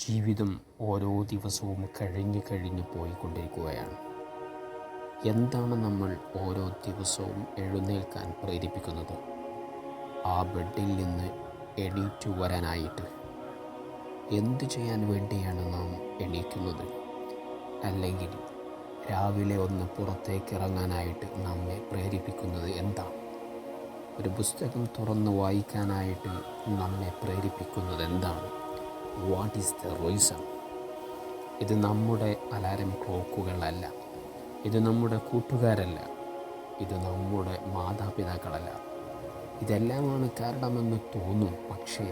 ജീവിതം ഓരോ ദിവസവും കഴിഞ്ഞ് പോയിക്കൊണ്ടിരിക്കുകയാണ്. എന്താണ് നമ്മൾ ഓരോ ദിവസവും എഴുന്നേൽക്കാൻ പ്രേരിപ്പിക്കുന്നത്? ആ ബെഡിൽ നിന്ന് എണീറ്റു വരാനായിട്ട് എന്തു ചെയ്യാൻ വേണ്ടിയാണ് നാം എണീക്കുന്നത്? അല്ലെങ്കിൽ രാവിലെ ഒന്ന് പുറത്തേക്ക് ഇറങ്ങാനായിട്ട് നമ്മെ പ്രേരിപ്പിക്കുന്നത് എന്താണ്? ഒരു പുസ്തകം തുറന്ന് വായിക്കാനായിട്ട് നമ്മെ പ്രേരിപ്പിക്കുന്നത് എന്താണ്? What is the reason? ഇത് നമ്മുടെ അലാറം ക്ലോക്കുകളല്ല, ഇത് നമ്മുടെ കൂട്ടുകാരല്ല, ഇത് നമ്മുടെ മാതാപിതാക്കളല്ല. ഇതെല്ലാമാണ് കാരണമെന്ന് തോന്നും. പക്ഷേ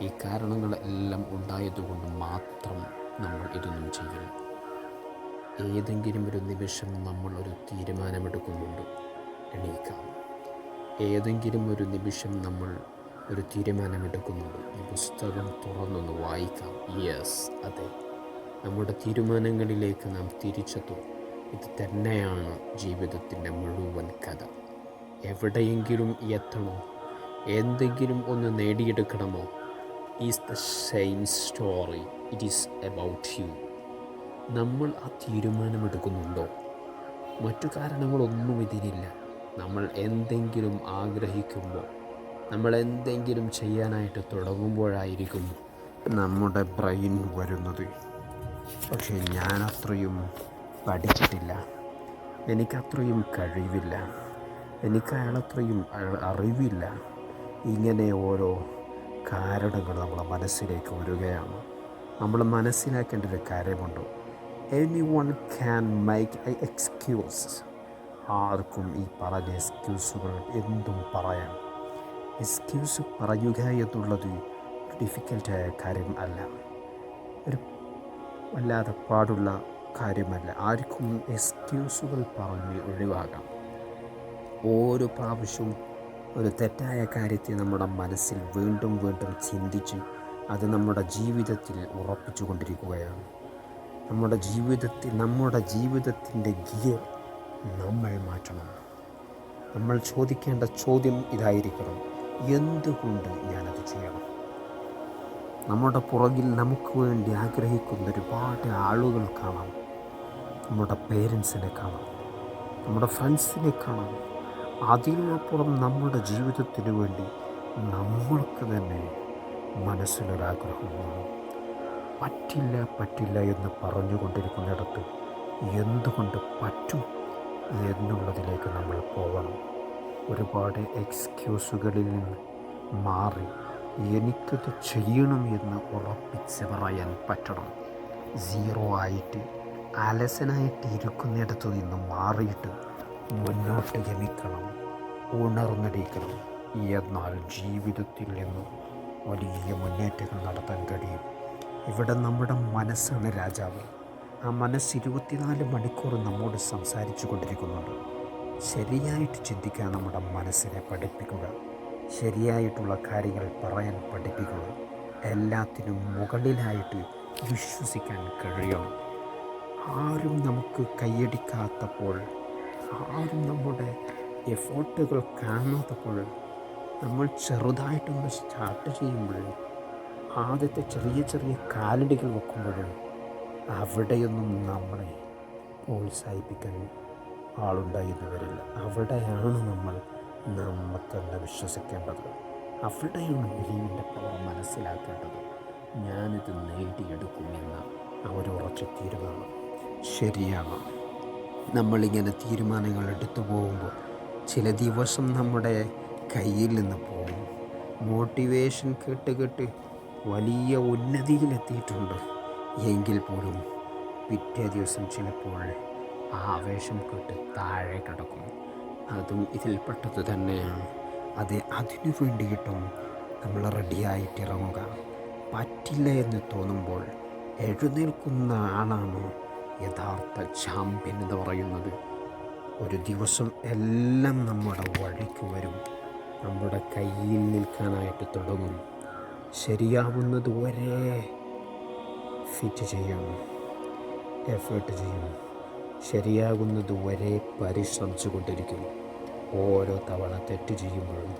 ഈ കാരണങ്ങളെല്ലാം ഉണ്ടായതുകൊണ്ട് മാത്രം നമ്മൾ ഇതൊന്നും ചെയ്യില്ല. ഏതെങ്കിലും ഒരു നിമിഷം നമ്മൾ ഒരു തീരുമാനമെടുക്കുന്നുണ്ട്, എണീക്കാം. ഏതെങ്കിലും ഒരു നിമിഷം നമ്മൾ ഒരു തീരുമാനമെടുക്കുന്നുണ്ട്, ഈ പുസ്തകം തുറന്നൊന്ന് വായിക്കാം. യെസ്, അതെ, നമ്മുടെ തീരുമാനങ്ങളിലേക്ക് നാം തിരിച്ചെത്തും. ഇത് തന്നെയാണ് ജീവിതത്തിൻ്റെ മുഴുവൻ കഥ. എവിടെയെങ്കിലും എത്തണോ, എന്തെങ്കിലും ഒന്ന് നേടിയെടുക്കണമോ, is the same story, it is about you. നമ്മൾ ആ തീരുമാനമെടുക്കുന്നുണ്ടോ? മറ്റു കാരണങ്ങളൊന്നും ഇതിനില്ല. നമ്മൾ എന്തെങ്കിലും ആഗ്രഹിക്കുമ്പോൾ, നമ്മൾ എന്തെങ്കിലും ചെയ്യാനായിട്ട് തുടങ്ങുമ്പോഴായിരിക്കും നമ്മുടെ ബ്രെയിൻ വരുന്നത്. പക്ഷേ ഞാനത്രയും പഠിച്ചിട്ടില്ല, എനിക്കത്രയും കഴിവില്ല, എനിക്ക് അയാളത്രയും അറിവില്ല. ഇങ്ങനെ ഓരോ കാരണങ്ങൾ നമ്മുടെ മനസ്സിലേക്ക് വരികയാണ്. നമ്മൾ മനസ്സിലാക്കേണ്ട ഒരു കാര്യമുണ്ടോ? Anyone can make excuse. ആർക്കും ഈ പറഞ്ഞ എക്സ്ക്യൂസുകൾ എന്തും പറയാം. എക്സ്ക്യൂസ് പറയുക എന്നുള്ളത് ഡിഫിക്കൽട്ടായ കാര്യം അല്ല, ഒരു വല്ലാതെ പാടുള്ള കാര്യമല്ല. ആർക്കും എക്സ്ക്യൂസുകൾ പറഞ്ഞ് ഒഴിവാകാം. ഓരോ പ്രാവശ്യവും ഒരു തെറ്റായ കാര്യത്തെ നമ്മുടെ മനസ്സിൽ വീണ്ടും വീണ്ടും ചിന്തിച്ച് അത് നമ്മുടെ ജീവിതത്തിൽ ഉറപ്പിച്ചു കൊണ്ടിരിക്കുകയാണ്. നമ്മുടെ ജീവിതത്തിൻ്റെ ഗിയർ നമ്മൾ മാറ്റണം. നമ്മൾ ചോദിക്കേണ്ട ചോദ്യം ഇതായിരിക്കണം: എന്തുകൊണ്ട് ഞാനത് ചെയ്യണം? നമ്മുടെ പുറകിൽ നമുക്ക് വേണ്ടി ആഗ്രഹിക്കുന്ന ഒരുപാട് ആളുകൾ കാണാം. നമ്മുടെ പേരൻസിനെ കാണാം, നമ്മുടെ ഫ്രണ്ട്സിനെ കാണാം. അതിനുമപ്പുറം നമ്മുടെ ജീവിതത്തിന് വേണ്ടി നമ്മൾക്ക് തന്നെ മനസ്സിലൊരാഗ്രഹം വേണം. പറ്റില്ല എന്ന് പറഞ്ഞുകൊണ്ടിരിക്കുന്നിടത്ത് എന്തുകൊണ്ട് പറ്റും എന്നുള്ളതിലേക്ക് നമ്മൾ പോകണം. ഒരുപാട് എക്സ്ക്യൂസുകളിൽ നിന്ന് മാറി എനിക്കത് ചെയ്യണം എന്ന് ഉറപ്പിച്ച് പറയാൻ പറ്റണം. സീറോ ആയിട്ട് അലസനായിട്ട് ഇരിക്കുന്നിടത്തു നിന്ന് മാറിയിട്ട് മുന്നോട്ട് ഗമിക്കണം, ഉണർന്നിരിക്കണം. എന്നാൽ ജീവിതത്തിൽ നിന്ന് വലിയ മുന്നേറ്റങ്ങൾ നടത്താൻ കഴിയും. ഇവിടെ നമ്മുടെ മനസ്സാണ് രാജാവ്. ആ മനസ്സ് 24 മണിക്കൂർ നമ്മോട് സംസാരിച്ചു കൊണ്ടിരിക്കുന്നുണ്ട്. ശരിയായിട്ട് ചിന്തിക്കാൻ നമ്മുടെ മനസ്സിനെ പഠിപ്പിക്കുക, ശരിയായിട്ടുള്ള കാര്യങ്ങൾ പറയാൻ പഠിപ്പിക്കുക. എല്ലാത്തിനും മുകളിലായിട്ട് വിശ്വസിക്കാൻ കഴിയണം. ആരും നമുക്ക് കൈയടിക്കാത്തപ്പോൾ, ആരും നമ്മുടെ എഫേർട്ടുകൾ കാണാത്തപ്പോൾ, നമ്മൾ ചെറുതായിട്ടൊന്ന് സ്റ്റാർട്ട് ചെയ്യുമ്പോൾ, ആദ്യത്തെ ചെറിയ കാലടികൾ വെക്കുമ്പോഴും അവിടെയൊന്നും നമ്മളെ പ്രോത്സാഹിപ്പിക്കാൻ ആളുണ്ടായിരുന്നു വരില്ല. അവിടെയാണ് നമ്മൾ നമ്മെ തന്നെ വിശ്വസിക്കേണ്ടത്. അവിടെയാണ് ബിലീവിൻ്റെ പവർ മനസ്സിലാക്കേണ്ടത്. ഞാനിത് നേടിയെടുക്കുമെന്ന അവരുറച്ച തീരുമാനം ശരിയാണ്. നമ്മളിങ്ങനെ തീരുമാനങ്ങൾ എടുത്തു പോകുമ്പോൾ ചില ദിവസം നമ്മുടെ കയ്യിൽ നിന്ന് പോകും. മോട്ടിവേഷൻ കേട്ട് വലിയ ഉന്നതിയിലെത്തിയിട്ടുണ്ട് എങ്കിൽ പോലും പിറ്റേ ദിവസം ചിലപ്പോൾ ആവേശം കേട്ട് താഴെ കിടക്കും. അതും ഇതിൽപ്പെട്ടത് തന്നെയാണ്. അതിനു വേണ്ടിയിട്ടും നമ്മൾ റെഡിയായിട്ടിറങ്ങുക. പറ്റില്ല എന്ന് തോന്നുമ്പോൾ എഴുന്നേൽക്കുന്ന ആളാണ് യഥാർത്ഥ ചാമ്പ്യൻ എന്ന് പറയുന്നത്. ഒരു ദിവസം എല്ലാം നമ്മുടെ വഴിക്ക് വരും, നമ്മുടെ കയ്യിൽ നിൽക്കാനായിട്ട് തുടങ്ങും. ശരിയാവുന്നത് വരെ ഫിറ്റ് ചെയ്യും, എഫേർട്ട് ചെയ്യും, ശരിയാകുന്നത് വരെ പരിശ്രമിച്ചു കൊണ്ടിരിക്കും. ഓരോ തവണ തെറ്റ് ചെയ്യുമ്പോഴും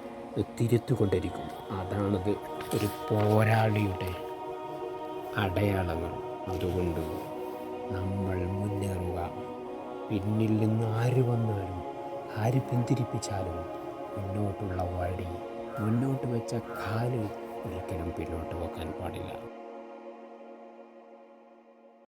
തിരുത്തുകൊണ്ടിരിക്കും. അതാണത് ഒരു പോരാളിയുടെ അടയാളങ്ങൾ. അതുകൊണ്ട് നമ്മൾ മുന്നേറുക. പിന്നിൽ നിന്ന് ആര് വന്നാലും ആര് പിന്തിരിപ്പിച്ചാലും മുന്നോട്ടുള്ള വഴി, മുന്നോട്ട് വെച്ച കാല് ഒരിക്കലും പിന്നോട്ട് വെക്കാൻ പാടില്ല.